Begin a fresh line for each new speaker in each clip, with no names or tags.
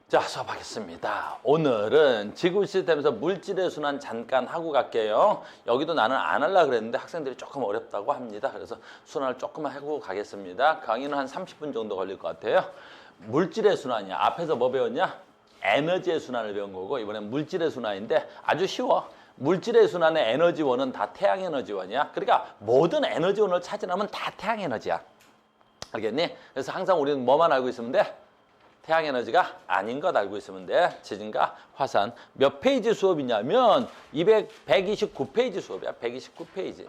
자, 수업하겠습니다. 오늘은 지구 시스템에서 물질의 순환 잠깐 하고 갈게요. 여기도 나는 안 하려고 그랬는데 학생들이 조금 어렵다고 합니다. 그래서 순환을 조금만 하고 가겠습니다. 강의는 한 30분 정도 걸릴 것 같아요. 물질의 순환이야. 앞에서 뭐 배웠냐? 에너지의 순환을 배운 거고 이번엔 물질의 순환인데 아주 쉬워. 물질의 순환의 에너지원은 다 태양 에너지원이야. 그러니까 모든 에너지원을 차지하면 다 태양 에너지야. 알겠니? 그래서 항상 우리는 뭐만 알고 있으면 돼? 태양 에너지가 아닌 것 알고 있으면 돼. 지진과 화산. 몇 페이지 수업이냐면 129페이지 수업이야. 129페이지.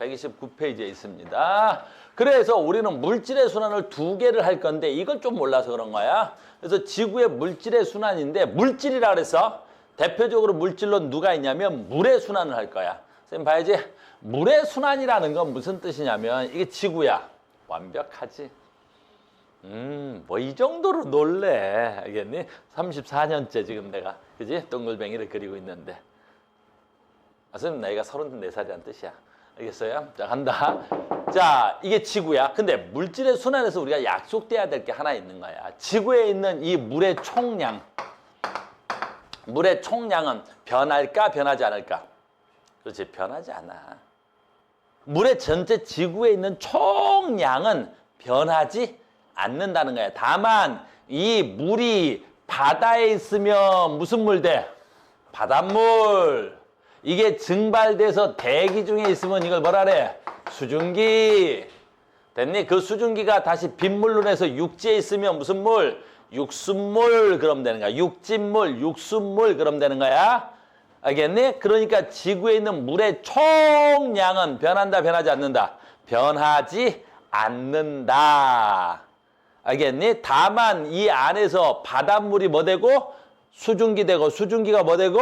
129페이지에 있습니다. 그래서 우리는 물질의 순환을 두 개를 할 건데 이걸 좀 몰라서 그런 거야. 그래서 지구의 물질의 순환인데 물질이라 그래서 대표적으로 물질로 누가 있냐면 물의 순환을 할 거야. 선생님 봐야지. 물의 순환이라는 건 무슨 뜻이냐면 이게 지구야. 완벽하지. 뭐 이 정도로 놀래. 알겠니? 34년째 지금 내가, 그지? 동글뱅이를 그리고 있는데. 아, 선생님 나이가 34살이란 뜻이야. 알겠어요? 자, 간다. 자, 이게 지구야. 근데 물질의 순환에서 우리가 약속돼야 될 게 하나 있는 거야. 지구에 있는 이 물의 총량. 물의 총량은 변할까, 변하지 않을까? 그렇지, 변하지 않아. 물의 전체 지구에 있는 총량은 변하지 않는다는 거야. 다만 이 물이 바다에 있으면 무슨 물 돼? 바닷물. 이게 증발돼서 대기 중에 있으면 이걸 뭐라 그래? 수증기. 됐니? 그 수증기가 다시 빗물로 해서 육지에 있으면 무슨 물? 육수물. 그럼 되는 거야. 육진물, 육수물. 그럼 되는 거야. 알겠니? 그러니까 지구에 있는 물의 총량은 변한다, 변하지 않는다? 변하지 않는다. 알겠니? 다만 이 안에서 바닷물이 뭐 되고 수증기 되고 수증기가 뭐 되고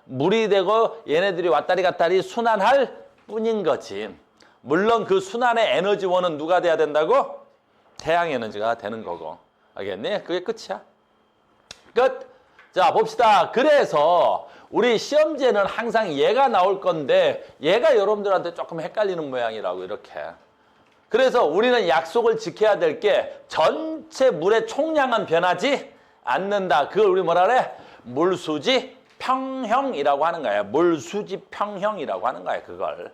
물이 되고 얘네들이 왔다리 갔다리 순환할 뿐인 거지. 물론 그 순환의 에너지원은 누가 돼야 된다고? 태양 에너지가 되는 거고. 알겠니? 그게 끝이야. 끝. 자, 봅시다. 그래서 우리 시험지에는 항상 얘가 나올 건데 얘가 여러분들한테 조금 헷갈리는 모양이라고 이렇게. 그래서 우리는 약속을 지켜야 될 게 전체 물의 총량은 변하지 않는다. 그걸 우리 뭐라 그래? 물수지 평형이라고 하는 거야. 물수지 평형이라고 하는 거야. 그걸.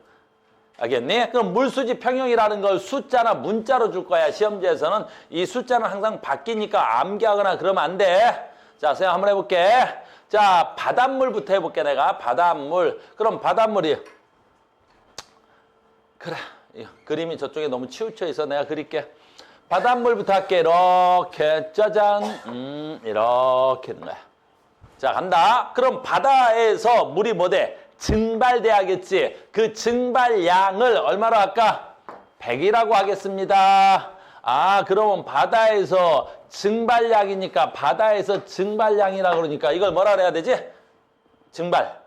알겠니? 그럼 물수지 평형이라는 걸 숫자나 문자로 줄 거야. 시험지에서는 이 숫자는 항상 바뀌니까 암기하거나 그러면 안 돼. 자, 선생님 한번 해볼게. 자, 바닷물부터 해볼게 내가. 바닷물. 그럼 바닷물이 그래. 그림이 저쪽에 너무 치우쳐 있어. 내가 그릴게. 바닷물부터 할게. 이렇게 짜잔. 이렇게 있는 거야. 자, 간다. 그럼 바다에서 물이 뭐 돼? 증발돼야겠지. 그 증발량을 얼마로 할까? 100이라고 하겠습니다. 아, 그러면 바다에서 증발량이니까 바다에서 증발량이라 그러니까 이걸 뭐라 그래야 되지? 증발.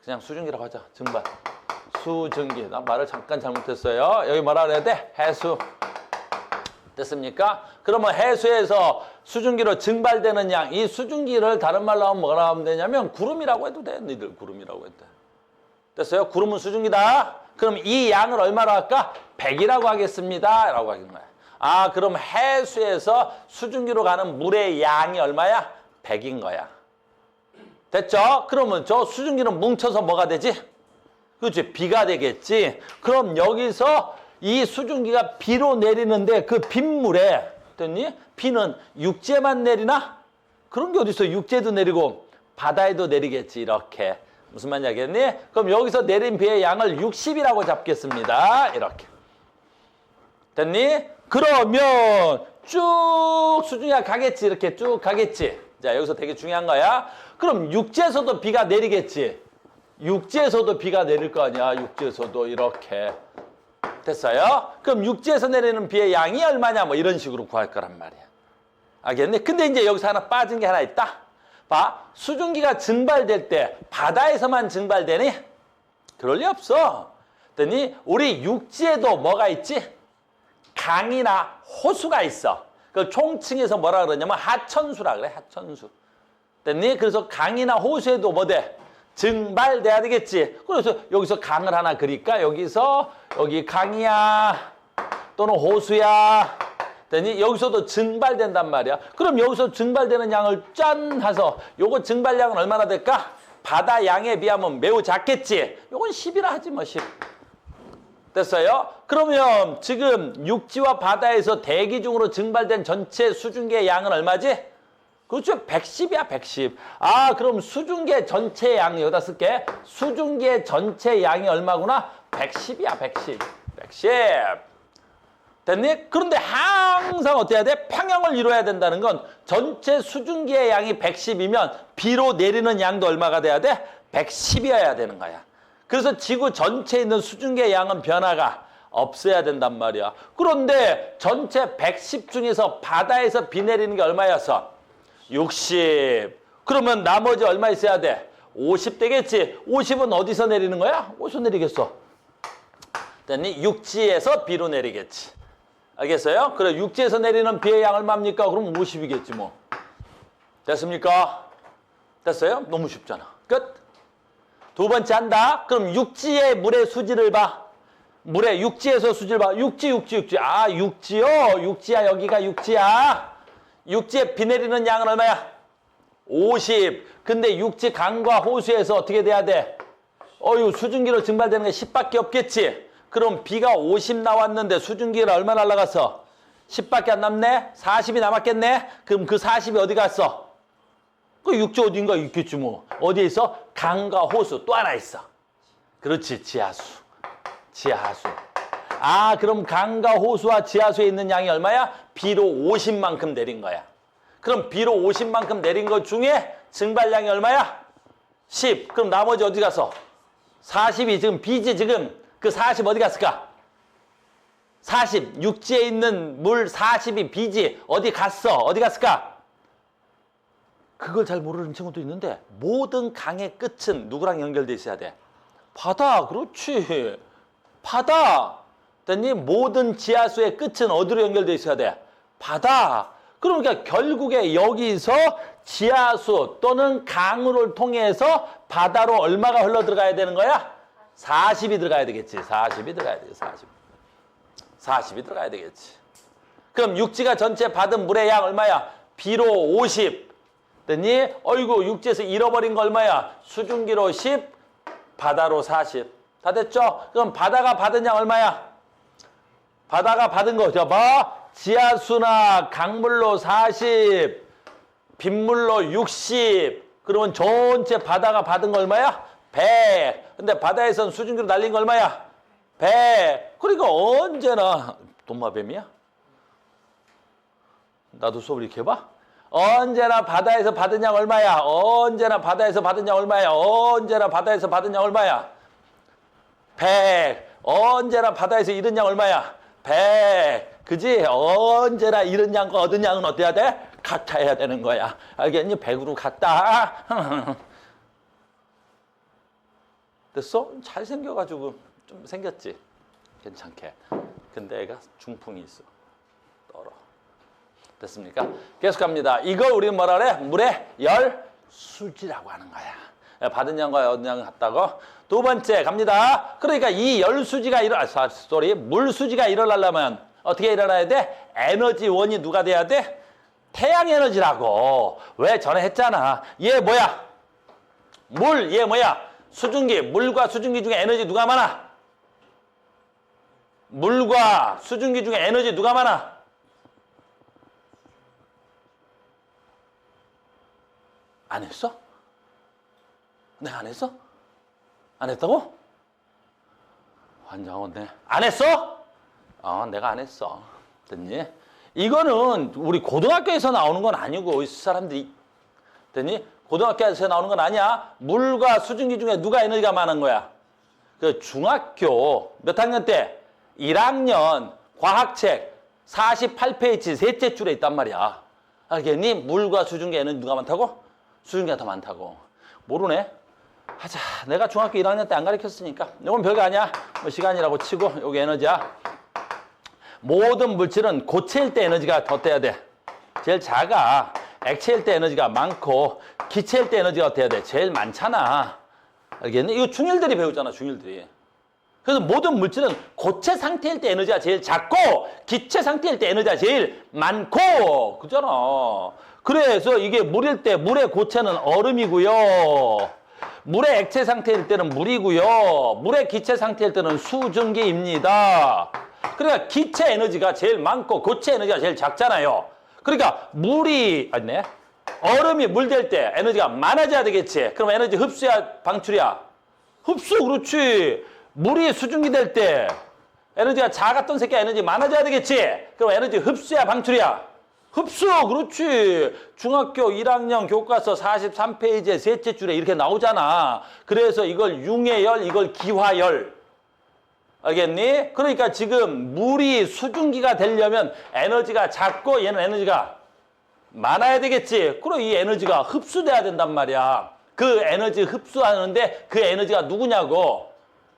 그냥 수증기라고 하자. 증발. 수증기. 나 말을 잠깐 잘못했어요. 여기 뭐라 그래야 돼? 해수. 됐습니까? 그러면 해수에서 수증기로 증발되는 양, 이 수증기를 다른 말로 하면 뭐라 하면 되냐면 구름이라고 해도 돼. 너희들 구름이라고 해도 돼. 됐어요? 구름은 수증기다. 그럼 이 양을 얼마로 할까? 100이라고 하겠습니다. 라고 하는 거야. 아, 그럼 해수에서 수증기로 가는 물의 양이 얼마야? 100인 거야. 됐죠? 그러면 저 수증기는 뭉쳐서 뭐가 되지? 그렇지, 비가 되겠지. 그럼 여기서 이 수증기가 비로 내리는데 그 빗물에, 됐니? 비는 육지에만 내리나? 그런 게 어딨어. 육지에도 내리고 바다에도 내리겠지. 이렇게. 무슨 말인지 알겠니? 그럼 여기서 내린 비의 양을 60이라고 잡겠습니다. 이렇게. 됐니? 그러면 쭉 수증기가 가겠지. 이렇게 쭉 가겠지. 자, 여기서 되게 중요한 거야. 그럼 육지에서도 비가 내리겠지. 육지에서도 비가 내릴 거 아니야. 육지에서도 이렇게. 됐어요? 그럼 육지에서 내리는 비의 양이 얼마냐? 뭐 이런 식으로 구할 거란 말이야. 알겠니? 근데 이제 여기서 하나 빠진 게 하나 있다. 봐. 수증기가 증발될 때 바다에서만 증발되니? 그럴 리 없어. 됐니? 우리 육지에도 뭐가 있지? 강이나 호수가 있어. 그 총칭해서 뭐라 그러냐면 하천수라 그래. 하천수. 됐니? 그래서 강이나 호수에도 뭐 돼? 증발돼야 되겠지. 그래서 여기서 강을 하나 그릴까? 여기서 여기 강이야 또는 호수야. 됐니? 여기서도 증발된단 말이야. 그럼 여기서 증발되는 양을 짠 해서 요거 증발량은 얼마나 될까? 바다 양에 비하면 매우 작겠지. 요건 10이라 하지 뭐 10. 됐어요? 그러면 지금 육지와 바다에서 대기 중으로 증발된 전체 수증기의 양은 얼마지? 그렇죠. 110이야 110. 아 그럼 수증기의 전체 양 여기다 쓸게. 수증기의 전체 양이 얼마구나? 110이야 110. 110. 됐니? 그런데 항상 어떻게 해야 돼? 평형을 이루어야 된다는 건 전체 수증기의 양이 110이면 비로 내리는 양도 얼마가 돼야 돼? 110이어야 되는 거야. 그래서 지구 전체에 있는 수증기의 양은 변화가 없어야 된단 말이야. 그런데 전체 110 중에서 바다에서 비 내리는 게 얼마였어? 60. 그러면 나머지 얼마 있어야 돼? 50 되겠지. 50은 어디서 내리는 거야? 어디서 내리겠어? 됐니? 육지에서 비로 내리겠지. 알겠어요? 그래 육지에서 내리는 비의 양 얼마입니까? 그럼 50이겠지 뭐. 됐습니까? 됐어요? 너무 쉽잖아. 끝. 두 번째 한다. 그럼 육지의 물의 수질을 봐. 물의 육지에서 수질 봐. 육지. 아 육지요? 육지야 여기가 육지야. 육지에 비 내리는 양은 얼마야? 50. 근데 육지 강과 호수에서 어떻게 돼야 돼? 수증기로 증발되는 게 10밖에 없겠지. 그럼 비가 50 나왔는데 수증기가 얼마 날라갔어? 10밖에 안 남네? 40이 남았겠네? 그럼 그 40이 어디 갔어? 그 육지 어딘가 있겠지 뭐. 어디에 있어? 강과 호수 또 하나 있어. 그렇지 지하수. 지하수. 아 그럼 강과 호수와 지하수에 있는 양이 얼마야? 비로 50만큼 내린 거야. 그럼 비로 50만큼 내린 것 중에 증발량이 얼마야? 10. 그럼 나머지 어디 갔어? 40이 지금 비지 지금. 그 40 어디 갔을까? 40. 육지에 있는 물 40이 비지. 어디 갔어? 어디 갔을까? 그걸 잘 모르는 친구도 있는데 모든 강의 끝은 누구랑 연결돼 있어야 돼? 바다. 그렇지. 바다. 됐니? 모든 지하수의 끝은 어디로 연결돼 있어야 돼? 바다. 그러니까 결국에 여기서 지하수 또는 강을 통해서 바다로 얼마가 흘러 들어가야 되는 거야? 40이 들어가야 되겠지. 40이 들어가야 되겠지. 40이 들어가야 되겠지. 그럼 육지가 전체 받은 물의 양 얼마야? 비로 50. 됐니? 어이구 육지에서 잃어버린 거 얼마야? 수증기로 10, 바다로 40. 다 됐죠? 그럼 바다가 받은 양 얼마야? 바다가 받은 거 봐. 지하수나 강물로 40, 빗물로 60. 그러면 전체 바다가 받은 거 얼마야? 100. 근데 바다에선 수증기로 날린 거 얼마야? 100. 그러니까 언제나 돈마뱀이야? 나도 수업을 이렇게 해봐? 언제나 바다에서 받은 양 얼마야? 언제나 바다에서 받은 양 얼마야? 언제나 바다에서 받은 양 얼마야? 100. 언제나 바다에서 잃은 양 얼마야? 100. 그지? 언제나 잃은 양과 얻은 양은 어때야 돼? 같아야 되는 거야. 알겠니? 100으로 같다. 됐어? 잘생겨가지고 좀 생겼지? 괜찮게. 근데 애가 중풍이 있어. 떨어. 됐습니까? 계속 갑니다. 이걸 우리는 뭐라 그래? 물의 열수지라고 하는 거야. 받은 양과 얻은 양은 같다고. 두 번째 갑니다. 그러니까 이 열수지가 물수지가 일어나려면 어떻게 일어나야 돼? 에너지원이 누가 돼야 돼? 태양 에너지라고. 왜? 전에 했잖아. 얘 뭐야? 물, 얘 뭐야? 수증기. 물과 수증기 중에 에너지 누가 많아? 물과 수증기 중에 에너지 누가 많아? 안 했어? 내가 안 했어? 안 했다고? 환장하네. 안 했어? 내가 안 했어. 됐니? 이거는 우리 고등학교에서 나오는 건 아니고 사람들이 됐니? 고등학교에서 나오는 건 아니야. 물과 수증기 중에 누가 에너지가 많은 거야? 그 중학교 몇 학년 때? 1학년 과학책 48페이지 셋째 줄에 있단 말이야. 알겠니? 물과 수증기 에너지 누가 많다고? 수증기가 더 많다고. 모르네? 하자. 내가 중학교 1학년 때 안 가르쳤으니까. 이건 별거 아니야. 뭐 시간이라고 치고 여기 에너지야. 모든 물질은 고체일 때 에너지가 더 돼야 돼. 제일 작아. 액체일 때 에너지가 많고 기체일 때 에너지가 어때야 돼? 제일 많잖아. 알겠니? 이거 중일들이 배우잖아. 중일들이. 그래서 모든 물질은 고체 상태일 때 에너지가 제일 작고 기체 상태일 때 에너지가 제일 많고 그잖아. 그래서 이게 물일 때 물의 고체는 얼음이고요. 물의 액체 상태일 때는 물이고요. 물의 기체 상태일 때는 수증기입니다. 그러니까 기체 에너지가 제일 많고 고체 에너지가 제일 작잖아요. 그러니까 얼음이 물 될 때 에너지가 많아져야 되겠지. 그럼 에너지 흡수야 방출이야? 흡수. 그렇지. 물이 수증기 될 때 에너지가 작았던 새끼가 에너지 많아져야 되겠지. 그럼 에너지 흡수야 방출이야? 흡수. 그렇지. 중학교 1학년 교과서 43페이지에 셋째 줄에 이렇게 나오잖아. 그래서 이걸 융해열, 이걸 기화열. 알겠니? 그러니까 지금 물이 수증기가 되려면 에너지가 작고 얘는 에너지가 많아야 되겠지. 그럼 이 에너지가 흡수돼야 된단 말이야. 그 에너지 흡수하는데 그 에너지가 누구냐고?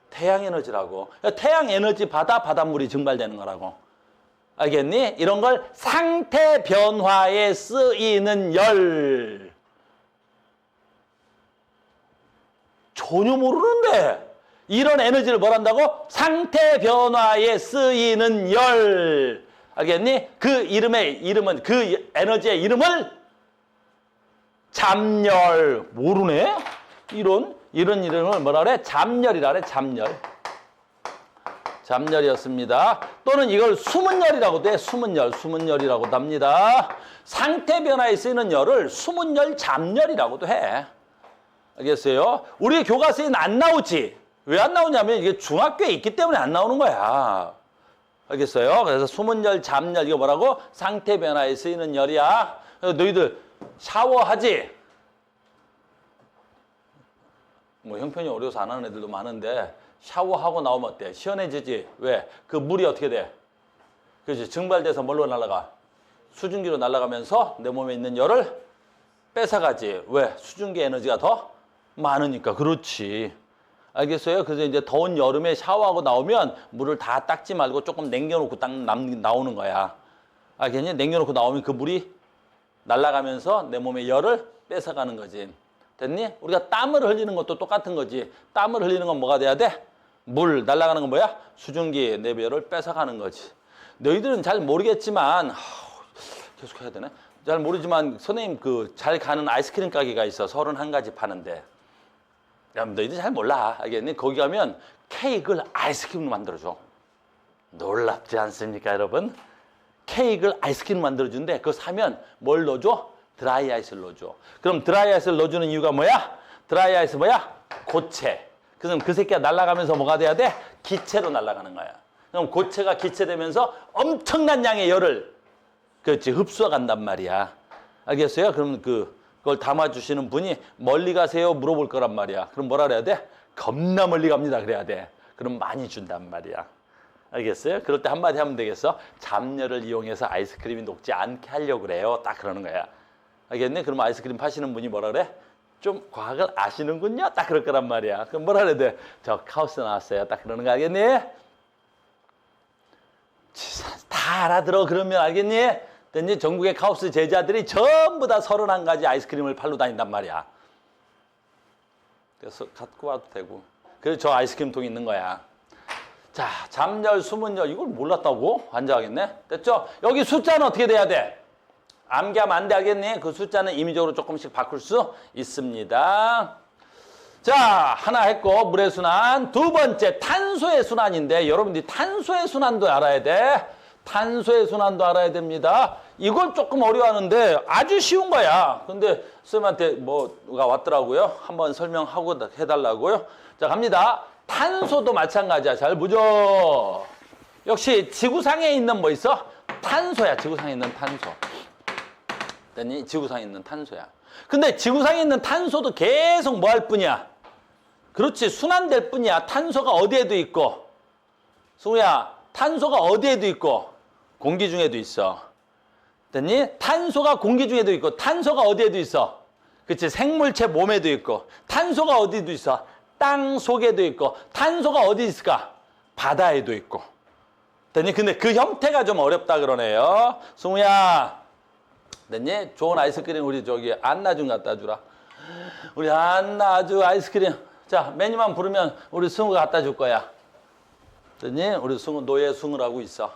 태양 에너지라고. 태양 에너지 받아 바닷물이 증발되는 거라고. 알겠니? 이런 걸 상태 변화에 쓰이는 열. 전혀 모르는데. 이런 에너지를 뭘 한다고? 상태 변화에 쓰이는 열. 알겠니? 그 이름은 그 에너지의 이름을 잠열. 모르네? 이런 이름을 뭐라 그래? 잠열이라 그래. 잠열. 잠열이었습니다. 또는 이걸 수문열이라고도 해. 수문열이라고도 합니다. 상태 변화에 쓰이는 열을 수문열, 잠열이라고도 해. 알겠어요? 우리 교과서에는 안 나오지. 왜 안 나오냐면 이게 중학교에 있기 때문에 안 나오는 거야. 알겠어요? 그래서 수문열, 잠열 이거 뭐라고? 상태 변화에 쓰이는 열이야. 너희들 샤워하지? 뭐 형편이 어려워서 안 하는 애들도 많은데 샤워하고 나오면 어때? 시원해지지? 왜? 그 물이 어떻게 돼? 그렇지. 증발돼서 뭘로 날아가? 수증기로 날아가면서 내 몸에 있는 열을 뺏어가지. 왜? 수증기 에너지가 더 많으니까. 그렇지. 알겠어요? 그래서 이제 더운 여름에 샤워하고 나오면 물을 다 닦지 말고 조금 남겨놓고 딱 나오는 거야. 알겠니? 남겨놓고 나오면 그 물이 날아가면서 내 몸의 열을 뺏어가는 거지. 됐니? 우리가 땀을 흘리는 것도 똑같은 거지. 땀을 흘리는 건 뭐가 돼야 돼? 물 날아가는 건 뭐야? 수증기 내 열을 뺏어가는 거지. 너희들은 잘 모르겠지만 계속 해야 되네. 잘 모르지만 선생님 그 잘 가는 아이스크림 가게가 있어. 31가지 파는데. 야, 너희들 잘 몰라. 알겠니? 거기 가면 케이크를 아이스크림으로 만들어줘. 놀랍지 않습니까, 여러분? 케이크를 아이스크림으로 만들어주는데 그거 사면 뭘 넣어줘? 드라이 아이스를 넣어줘. 그럼 드라이 아이스를 넣어주는 이유가 뭐야? 드라이 아이스 뭐야? 고체. 그래서 그 새끼가 날아가면서 뭐가 돼야 돼? 기체로 날아가는 거야. 그럼 고체가 기체되면서 엄청난 양의 열을 그렇지 흡수해 간단 말이야. 알겠어요? 그럼 그걸 담아주시는 분이 멀리 가세요? 물어볼 거란 말이야. 그럼 뭐라 그래야 돼? 겁나 멀리 갑니다. 그래야 돼. 그럼 많이 준단 말이야. 알겠어요? 그럴 때 한마디 하면 되겠어? 잠열을 이용해서 아이스크림이 녹지 않게 하려고 그래요. 딱 그러는 거야. 알겠니? 그럼 아이스크림 파시는 분이 뭐라 그래? 좀 과학을 아시는군요. 딱 그럴 거란 말이야. 그럼 뭐라 그래야 돼? 저 카우스 나왔어요. 딱 그러는 거 알겠니? 다 알아들어. 그러면 알겠니? 됐니? 전국의 카우스 제자들이 전부 다 31가지 아이스크림을 팔러 다닌단 말이야. 그래서 갖고 와도 되고. 그래서 저 아이스크림통이 있는 거야. 자, 잠열, 수문열 이걸 몰랐다고? 환장하겠네. 됐죠? 여기 숫자는 어떻게 돼야 돼? 암기하면 안 돼, 알겠니? 그 숫자는 임의적으로 조금씩 바꿀 수 있습니다. 자, 하나 했고 물의 순환. 두 번째 탄소의 순환인데 여러분들이 탄소의 순환도 알아야 돼. 탄소의 순환도 알아야 됩니다. 이걸 조금 어려워하는데 아주 쉬운 거야. 근데 선생님한테 뭐가 왔더라고요. 한번 설명하고 해달라고요. 자, 갑니다. 탄소도 마찬가지야. 잘 보죠. 역시 지구상에 있는 뭐 있어? 탄소야. 지구상에 있는 탄소. 됐니? 지구상에 있는 탄소야. 근데 지구상에 있는 탄소도 계속 뭐 할 뿐이야? 그렇지. 순환될 뿐이야. 탄소가 어디에도 있고. 승우야, 탄소가 어디에도 있고. 공기 중에도 있어. 됐니? 탄소가 공기 중에도 있고. 탄소가 어디에도 있어. 그렇지. 생물체 몸에도 있고. 탄소가 어디에도 있어. 땅 속에도 있고. 탄소가 어디 있을까? 바다에도 있고. 됐니? 근데 그 형태가 좀 어렵다 그러네요. 승우야. 됐니? 좋은 아이스크림 우리 저기 안나 좀 갖다 주라. 우리 안나 아주 아이스크림. 자, 메뉴만 부르면 우리 승우가 갖다 줄 거야. 됐니? 우리 승우, 노예 승우를 하고 있어.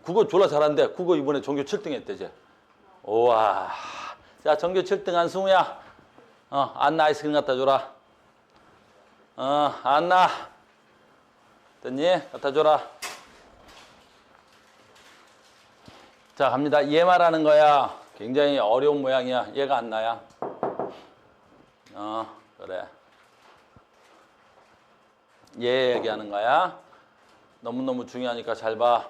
국어 졸라 잘하는데, 국어 이번에 전교 7등 했대지. 우와. 자, 전교 7등한 승우야. 안나 아이스크림 갖다 줘라. 안나. 됐니? 갖다 줘라. 자, 갑니다. 얘 말하는 거야. 굉장히 어려운 모양이야. 얘가 안나야. 그래. 얘 얘기하는 거야. 너무너무 중요하니까 잘 봐.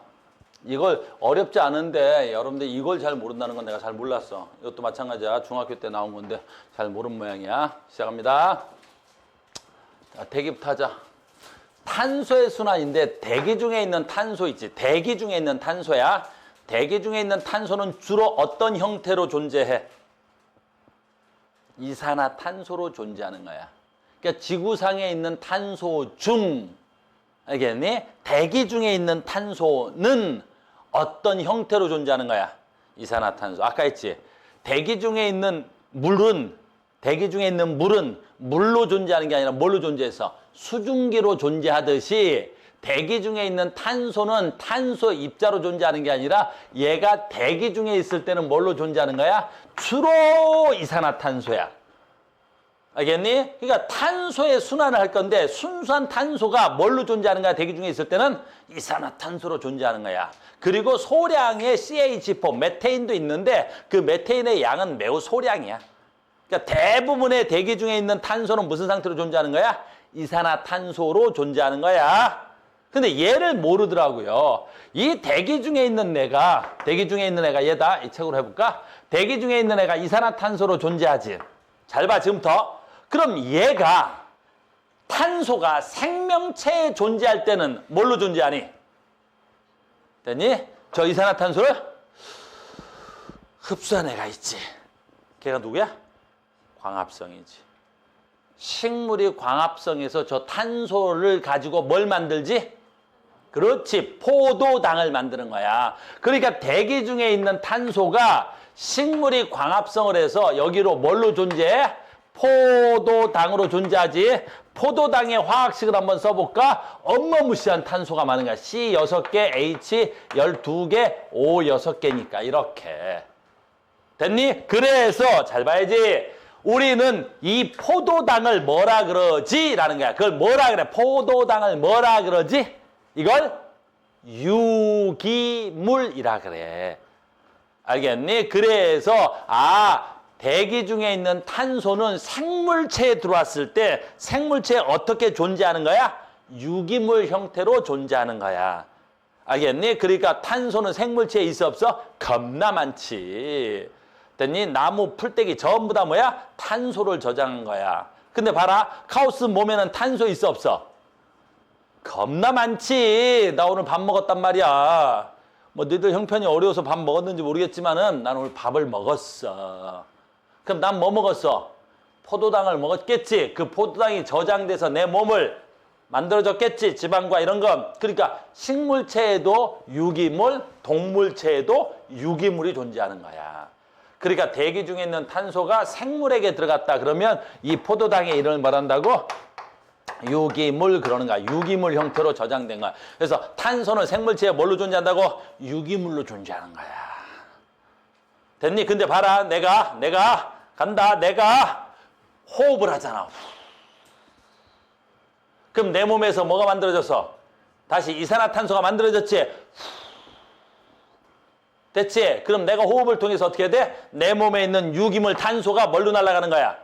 이걸 어렵지 않은데 여러분들 이걸 잘 모른다는 건 내가 잘 몰랐어. 이것도 마찬가지야. 중학교 때 나온 건데 잘 모르는 모양이야. 시작합니다. 자, 대기부터 하자. 탄소의 순환인데 대기 중에 있는 탄소 있지. 대기 중에 있는 탄소야. 대기 중에 있는 탄소는 주로 어떤 형태로 존재해? 이산화탄소로 존재하는 거야. 그러니까 지구상에 있는 탄소 중, 알겠니? 대기 중에 있는 탄소는 어떤 형태로 존재하는 거야? 이산화탄소. 아까 했지? 대기 중에 있는 물은 물로 존재하는 게 아니라 뭘로 존재해서? 수증기로 존재하듯이 대기 중에 있는 탄소는 탄소 입자로 존재하는 게 아니라 얘가 대기 중에 있을 때는 뭘로 존재하는 거야? 주로 이산화탄소야. 알겠니? 그러니까 탄소의 순환을 할 건데 순수한 탄소가 뭘로 존재하는 거야? 대기 중에 있을 때는 이산화탄소로 존재하는 거야. 그리고 소량의 CH4, 메테인도 있는데 그 메테인의 양은 매우 소량이야. 그러니까 대부분의 대기 중에 있는 탄소는 무슨 상태로 존재하는 거야? 이산화탄소로 존재하는 거야. 근데 얘를 모르더라고요. 이 대기 중에 있는 애가 얘다. 이 책으로 해볼까? 대기 중에 있는 애가 이산화탄소로 존재하지. 잘 봐, 지금부터. 그럼 얘가 탄소가 생명체에 존재할 때는 뭘로 존재하니? 됐니? 저 이산화탄소를 흡수한 애가 있지. 걔가 누구야? 광합성이지. 식물이 광합성에서 저 탄소를 가지고 뭘 만들지? 그렇지. 포도당을 만드는 거야. 그러니까 대기 중에 있는 탄소가 식물이 광합성을 해서 여기로 뭘로 존재해? 포도당으로 존재하지. 포도당의 화학식을 한번 써볼까? 어마무시한 탄소가 많은 거야. C 6개, H 12개, O 6개니까 이렇게. 됐니? 그래서 잘 봐야지. 우리는 이 포도당을 뭐라 그러지? 라는 거야. 그걸 뭐라 그래? 포도당을 뭐라 그러지? 이걸 유기물이라 그래. 알겠니? 그래서 대기 중에 있는 탄소는 생물체에 들어왔을 때 생물체에 어떻게 존재하는 거야? 유기물 형태로 존재하는 거야. 알겠니? 그러니까 탄소는 생물체에 있어 없어? 겁나 많지. 됐니? 나무, 풀떼기 전부 다 뭐야? 탄소를 저장한 거야. 근데 봐라. 카오스 몸에는 탄소 있어 없어? 겁나 많지. 나 오늘 밥 먹었단 말이야. 뭐 너희들 형편이 어려워서 밥 먹었는지 모르겠지만은 난 오늘 밥을 먹었어. 그럼 난 뭐 먹었어? 포도당을 먹었겠지. 그 포도당이 저장돼서 내 몸을 만들어졌겠지. 지방과 이런 거. 그러니까 식물체에도 유기물, 동물체에도 유기물이 존재하는 거야. 그러니까 대기 중에 있는 탄소가 생물에게 들어갔다 그러면 이 포도당의 이름을 말한다고? 유기물 그러는 거야. 유기물 형태로 저장된 거야. 그래서 탄소는 생물체에 뭘로 존재한다고? 유기물로 존재하는 거야. 됐니? 근데 봐라. 내가 간다. 내가 호흡을 하잖아. 그럼 내 몸에서 뭐가 만들어졌어? 다시 이산화탄소가 만들어졌지? 됐지? 그럼 내가 호흡을 통해서 어떻게 돼? 내 몸에 있는 유기물 탄소가 뭘로 날아가는 거야?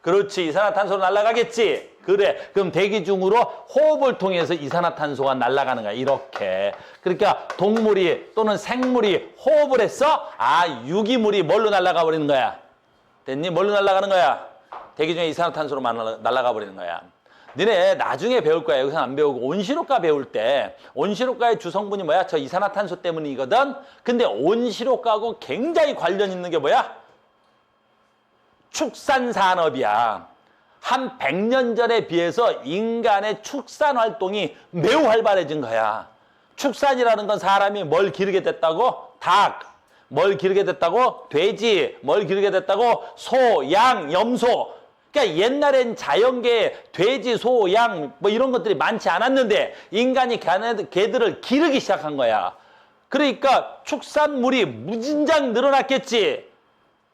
그렇지. 이산화탄소로 날아가겠지? 그래. 그럼 대기 중으로 호흡을 통해서 이산화탄소가 날아가는 거야. 이렇게. 그러니까 동물이 또는 생물이 호흡을 했어? 유기물이 뭘로 날아가 버리는 거야? 됐니? 뭘로 날아가는 거야? 대기 중에 이산화탄소로 날아가 버리는 거야. 너네 나중에 배울 거야. 여기서 안 배우고 온실효과 배울 때 온실효과의 주성분이 뭐야? 저 이산화탄소 때문이거든. 근데 온실효과하고 굉장히 관련 있는 게 뭐야? 축산산업이야. 한 100년 전에 비해서 인간의 축산 활동이 매우 활발해진 거야. 축산이라는 건 사람이 뭘 기르게 됐다고? 닭. 뭘 기르게 됐다고? 돼지. 뭘 기르게 됐다고? 소, 양, 염소. 그러니까 옛날엔 자연계에 돼지, 소, 양 뭐 이런 것들이 많지 않았는데 인간이 걔들을 기르기 시작한 거야. 그러니까 축산물이 무진장 늘어났겠지.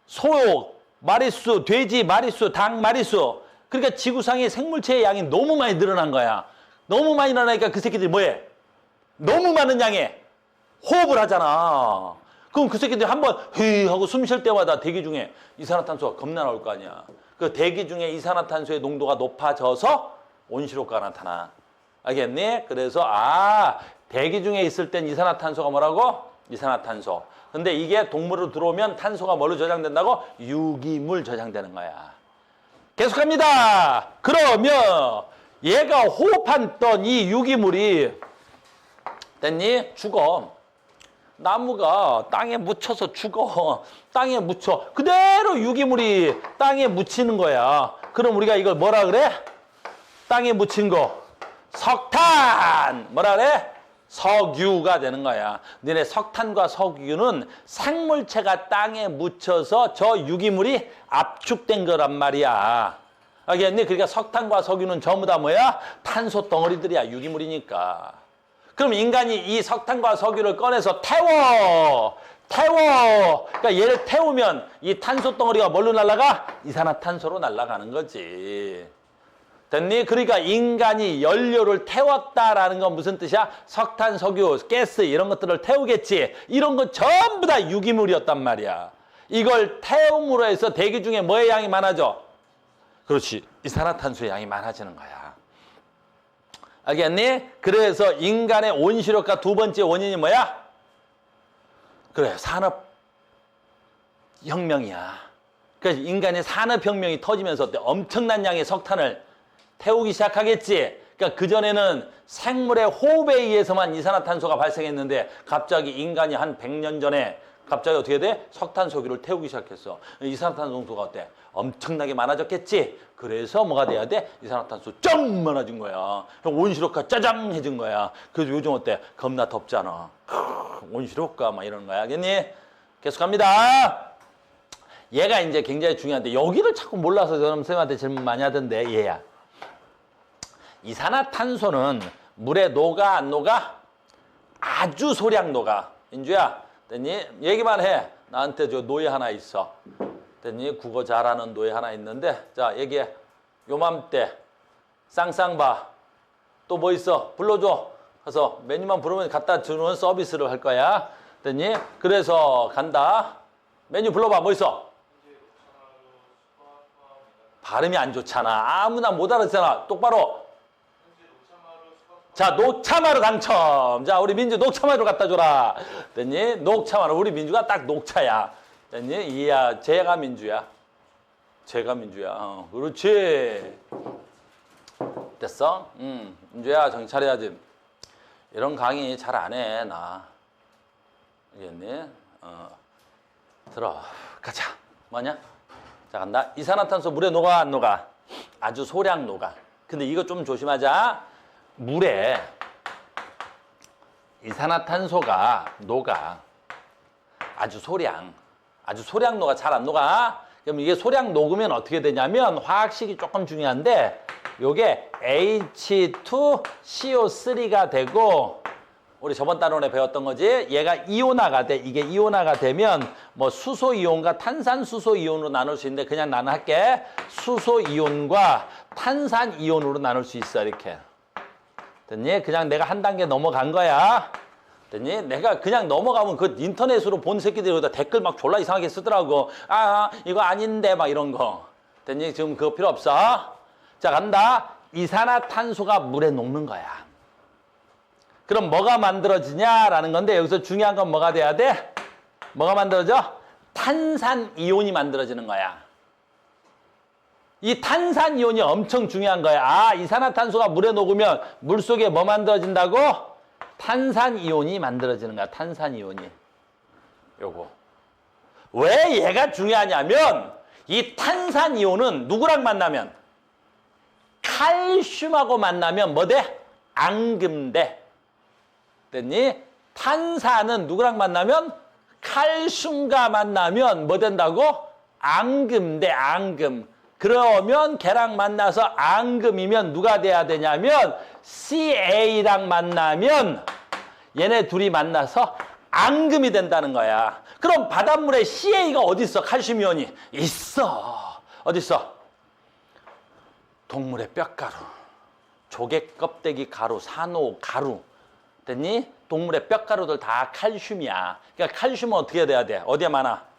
소 마리수, 돼지 마리수, 닭 마리수. 그러니까 지구상의 생물체의 양이 너무 많이 늘어난 거야. 너무 많이 늘어나니까 그 새끼들이 뭐해? 너무 많은 양에 호흡을 하잖아. 그럼 그 새끼들이 한번 헤이 하고 숨 쉴 때마다 대기 중에 이산화탄소가 겁나 나올 거 아니야. 그 대기 중에 이산화탄소의 농도가 높아져서 온실효과가 나타나. 알겠니? 그래서 대기 중에 있을 땐 이산화탄소가 뭐라고? 이산화탄소. 근데 이게 동물로 들어오면 탄소가 뭘로 저장된다고? 유기물 저장되는 거야. 계속합니다. 그러면 얘가 호흡했던 이 유기물이 됐니? 죽어. 나무가 땅에 묻혀서 죽어. 땅에 묻혀. 그대로 유기물이 땅에 묻히는 거야. 그럼 우리가 이걸 뭐라 그래? 땅에 묻힌 거. 석탄! 뭐라 그래? 석유가 되는 거야. 너네 석탄과 석유는 생물체가 땅에 묻혀서 저 유기물이 압축된 거란 말이야. 알겠니? 그러니까 석탄과 석유는 전부 다 뭐야? 탄소 덩어리들이야. 유기물이니까. 그럼 인간이 이 석탄과 석유를 꺼내서 태워. 그러니까 얘를 태우면 이 탄소 덩어리가 뭘로 날아가? 이산화탄소로 날아가는 거지. 됐니? 그러니까 인간이 연료를 태웠다라는 건 무슨 뜻이야? 석탄, 석유, 가스 이런 것들을 태우겠지. 이런 건 전부 다 유기물이었단 말이야. 이걸 태움으로 해서 대기 중에 뭐의 양이 많아져? 그렇지. 이산화탄소의 양이 많아지는 거야. 알겠니? 그래서 인간의 온실효과 두 번째 원인이 뭐야? 그래, 산업혁명이야. 그래서 인간의 산업혁명이 터지면서 엄청난 양의 석탄을 태우기 시작하겠지. 그러니까 그전에는 생물의 호흡에 의해서만 이산화탄소가 발생했는데 갑자기 인간이 한 100년 전에 갑자기 어떻게 돼? 석탄, 석유를 태우기 시작했어. 이산화탄소 농도가 어때? 엄청나게 많아졌겠지? 그래서 뭐가 돼야 돼? 이산화탄소 짱 많아진 거야. 온실효과 짜장해진 거야. 그래서 요즘 어때? 겁나 덥잖아. 온실효과 막 이러는 거야. 알겠니? 계속합니다. 얘가 이제 굉장히 중요한데 여기를 자꾸 몰라서 저는 선생님한테 질문 많이 하던데 얘야. 이산화탄소는 물에 녹아 안 녹아? 아주 소량 녹아. 인주야, 됐니? 얘기만 해. 나한테 저 노예 하나 있어. 됐니? 국어 잘하는 노예 하나 있는데 자 얘기해. 요맘때 쌍쌍바 또 뭐 있어? 불러줘. 그래서 메뉴만 부르면 갖다 주는 서비스를 할 거야. 됐니? 그래서 간다. 메뉴 불러봐. 뭐 있어? 발음이 안 좋잖아. 아무나 못 알아듣잖아. 똑바로. 자, 녹차마루 당첨. 자, 우리 민주 녹차마루 갖다 줘라. 됐니? 녹차마루. 우리 민주가 딱 녹차야. 됐니? 이야, 제가 민주야. 제가 민주야. 그렇지. 됐어? 민주야, 정신 차려야지. 이런 강의 잘 안 해, 나. 알겠니? 들어. 가자. 뭐냐? 자, 간다. 이산화탄소 물에 녹아, 안 녹아? 아주 소량 녹아. 근데 이거 좀 조심하자. 물에 이산화탄소가 녹아. 아주 소량 녹아. 잘 안 녹아. 그럼 이게 소량 녹으면 어떻게 되냐면 화학식이 조금 중요한데 요게 H2CO3가 되고 우리 저번 단원에 배웠던 거지. 얘가 이온화가 돼. 이게 이온화가 되면 뭐 수소 이온과 탄산 수소 이온으로 나눌 수 있는데 그냥 나는 할게. 수소 이온과 탄산 이온으로 나눌 수 있어. 이렇게. 됐니? 그냥 내가 한 단계 넘어간 거야. 됐니? 내가 그냥 넘어가면 그 인터넷으로 본 새끼들이 여기다 댓글 막 졸라 이상하게 쓰더라고. 이거 아닌데 막 이런 거. 됐니? 지금 그거 필요 없어. 자, 간다. 이산화탄소가 물에 녹는 거야. 그럼 뭐가 만들어지냐라는 건데 여기서 중요한 건 뭐가 돼야 돼? 뭐가 만들어져? 탄산이온이 만들어지는 거야. 이 탄산이온이 엄청 중요한 거야. 이산화탄소가 물에 녹으면 물속에 뭐 만들어진다고? 탄산이온이 만들어지는 거야. 탄산이온이. 요거. 왜 얘가 중요하냐면 이 탄산이온은 누구랑 만나면? 칼슘하고 만나면 뭐 돼? 앙금돼. 됐니? 탄산은 누구랑 만나면? 칼슘과 만나면 뭐 된다고? 앙금돼. 앙금. 그러면 걔랑 만나서 앙금이면 누가 돼야 되냐면 CA랑 만나면 얘네 둘이 만나서 앙금이 된다는 거야. 그럼 바닷물에 CA가 어디 있어? 칼슘 이온이 있어. 어디 있어? 동물의 뼈가루, 조개 껍데기 가루, 산호 가루. 됐니? 동물의 뼈가루들 다 칼슘이야. 그러니까 칼슘은 어떻게 돼야 돼? 어디에 많아?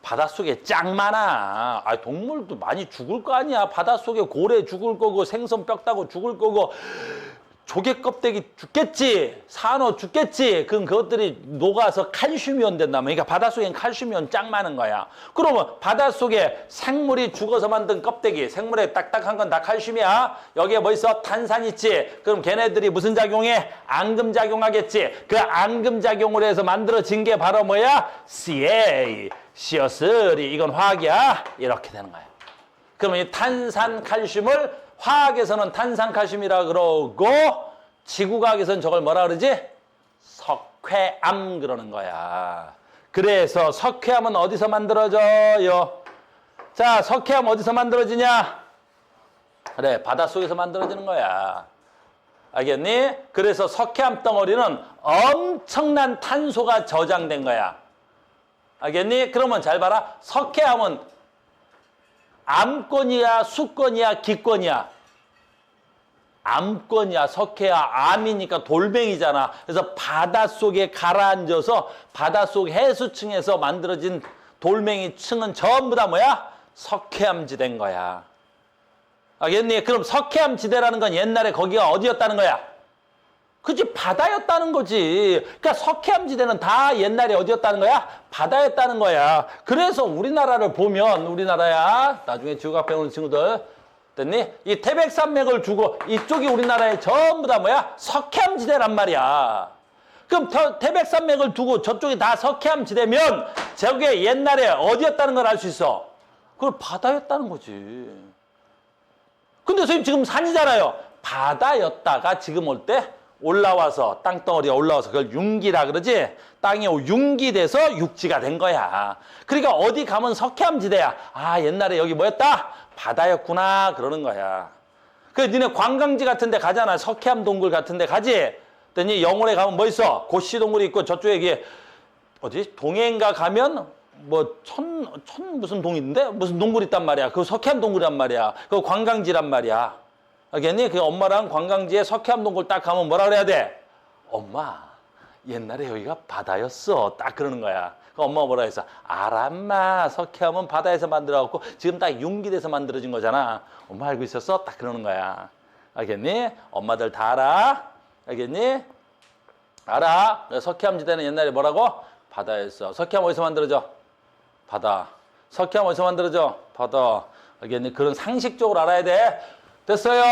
바닷속에 짱 많아. 아, 동물도 많이 죽을 거 아니야. 바닷속에 고래 죽을 거고 생선 뼈 따고 죽을 거고 조개 껍데기 죽겠지. 산호 죽겠지. 그럼 그것들이 녹아서 칼슘이온 된다면. 그러니까 바닷속엔 칼슘이온 짱 많은 거야. 그러면 바닷속에 생물이 죽어서 만든 껍데기, 생물에 딱딱한 건 다 칼슘이야. 여기에 뭐 있어? 탄산 있지. 그럼 걔네들이 무슨 작용해? 앙금 작용하겠지. 그 앙금 작용을 해서 만들어진 게 바로 뭐야? CA, CO3. 이건 화학이야. 이렇게 되는 거야. 그러면 이 탄산 칼슘을 화학에서는 탄산칼슘이라 그러고 지구과학에서는 저걸 뭐라 그러지? 석회암 그러는 거야. 그래서 석회암은 어디서 만들어져요? 자, 석회암 어디서 만들어지냐? 그래, 바닷속에서 만들어지는 거야. 알겠니? 그래서 석회암 덩어리는 엄청난 탄소가 저장된 거야. 알겠니? 그러면 잘 봐라. 석회암은 암권이야, 수권이야, 기권이야? 암권이야. 석회야. 암이니까 돌멩이잖아. 그래서 바닷속에 가라앉아서 바닷속 해수층에서 만들어진 돌멩이층은 전부 다 뭐야? 석회암지대인 거야. 알겠니? 그럼 석회암지대라는 건 옛날에 거기가 어디였다는 거야? 그치, 바다였다는 거지. 그러니까 석회암지대는 다 옛날에 어디였다는 거야? 바다였다는 거야. 그래서 우리나라를 보면, 우리나라야, 나중에 지구과학 배우는 친구들, 됐니? 이 태백산맥을 두고 이쪽이 우리나라에 전부 다 뭐야? 석회암지대란 말이야. 그럼 태백산맥을 두고 저쪽이 다 석회암지대면 저게 옛날에 어디였다는 걸 알 수 있어? 그걸 바다였다는 거지. 근데 선생님 지금 산이잖아요. 바다였다가 지금 올 때 올라와서 땅덩어리가 올라와서 그걸 융기라 그러지. 땅이 융기돼서 육지가 된 거야. 그러니까 어디 가면 석회암지대야. 아, 옛날에 여기 뭐였다? 바다였구나 그러는 거야. 그 니네 관광지 같은 데 가잖아. 석회암 동굴 같은 데 가지. 그랬더니 영월에 가면 뭐 있어? 고시 동굴이 있고 저쪽에 이게 어디? 동해인가 가면 뭐 천 무슨 동이 있는데 무슨 동굴 있단 말이야. 그 석회암 동굴이란 말이야. 그 관광지란 말이야. 알겠니? 그 엄마랑 관광지에 석회암 동굴 딱 가면 뭐라 그래야 돼? 엄마, 옛날에 여기가 바다였어. 딱 그러는 거야. 그 엄마가 뭐라 했어? 알아, 엄마. 석회암은 바다에서 만들어갖고 지금 딱 융기돼서 만들어진 거잖아. 엄마 알고 있었어? 딱 그러는 거야. 알겠니? 엄마들 다 알아? 알겠니? 알아. 석회암지대는 옛날에 뭐라고? 바다였어. 석회암 어디서 만들어져? 바다. 석회암 어디서 만들어져? 바다. 알겠니? 그런 상식적으로 알아야 돼. 됐어요.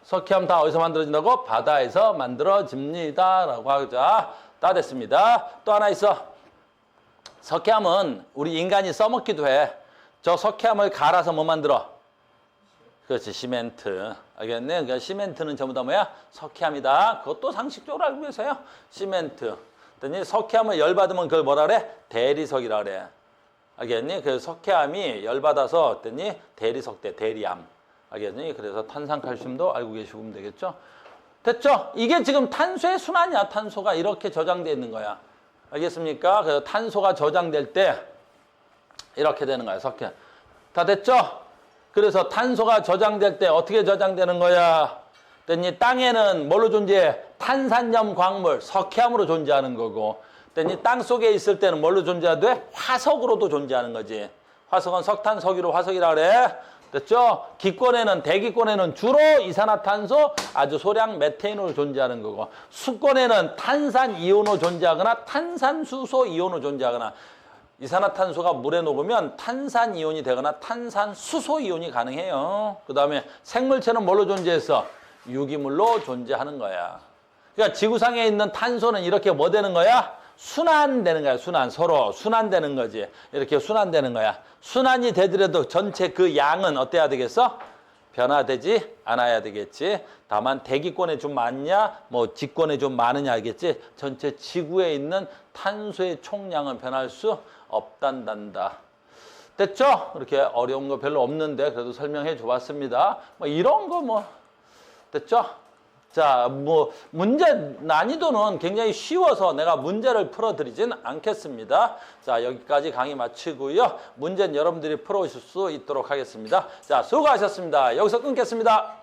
석회암 다 어디서 만들어진다고? 바다에서 만들어집니다. 라고 하자. 다 됐습니다. 또 하나 있어. 석회암은 우리 인간이 써먹기도 해. 저 석회암을 갈아서 뭐 만들어? 그렇지, 시멘트. 알겠네? 그러니까 시멘트는 전부 다 뭐야? 석회암이다. 그것도 상식적으로 알고 계세요. 시멘트. 그랬더니 석회암을 열받으면 그걸 뭐라 그래? 대리석이라 그래. 알겠니? 그 석회암이 열받아서 그랬더니 대리석대, 대리암. 알겠니? 그래서 탄산칼슘도 알고 계시면 되겠죠? 됐죠? 이게 지금 탄소의 순환이야. 탄소가 이렇게 저장되어 있는 거야. 알겠습니까? 그래서 탄소가 저장될 때 이렇게 되는 거야. 석회. 다 됐죠? 그래서 탄소가 저장될 때 어떻게 저장되는 거야? 그랬더니 땅에는 뭘로 존재해? 탄산염 광물, 석회암으로 존재하는 거고, 그랬더니 땅 속에 있을 때는 뭘로 존재하돼? 화석으로도 존재하는 거지. 화석은 석탄, 석유로 화석이라 그래. 됐죠? 기권에는, 대기권에는 주로 이산화탄소, 아주 소량 메테인으로 존재하는 거고, 수권에는 탄산이온으로 존재하거나 탄산수소 이온으로 존재하거나, 이산화탄소가 물에 녹으면 탄산이온이 되거나 탄산수소 이온이 가능해요. 그 다음에 생물체는 뭘로 존재했어? 유기물로 존재하는 거야. 그러니까 지구상에 있는 탄소는 이렇게 뭐 되는 거야? 순환되는 거야. 순환. 서로 순환되는 거지. 이렇게 순환되는 거야. 순환이 되더라도 전체 그 양은 어때야 되겠어? 변화되지 않아야 되겠지. 다만 대기권에 좀 많냐, 뭐 지권에 좀 많으냐 알겠지. 전체 지구에 있는 탄소의 총량은 변할 수 없단단다. 됐죠? 이렇게 어려운 거 별로 없는데 그래도 설명해 줘봤습니다. 뭐 이런 거 뭐 됐죠? 자, 뭐 문제 난이도는 굉장히 쉬워서 내가 문제를 풀어드리진 않겠습니다. 자, 여기까지 강의 마치고요. 문제는 여러분들이 풀어오실 수 있도록 하겠습니다. 자, 수고하셨습니다. 여기서 끊겠습니다.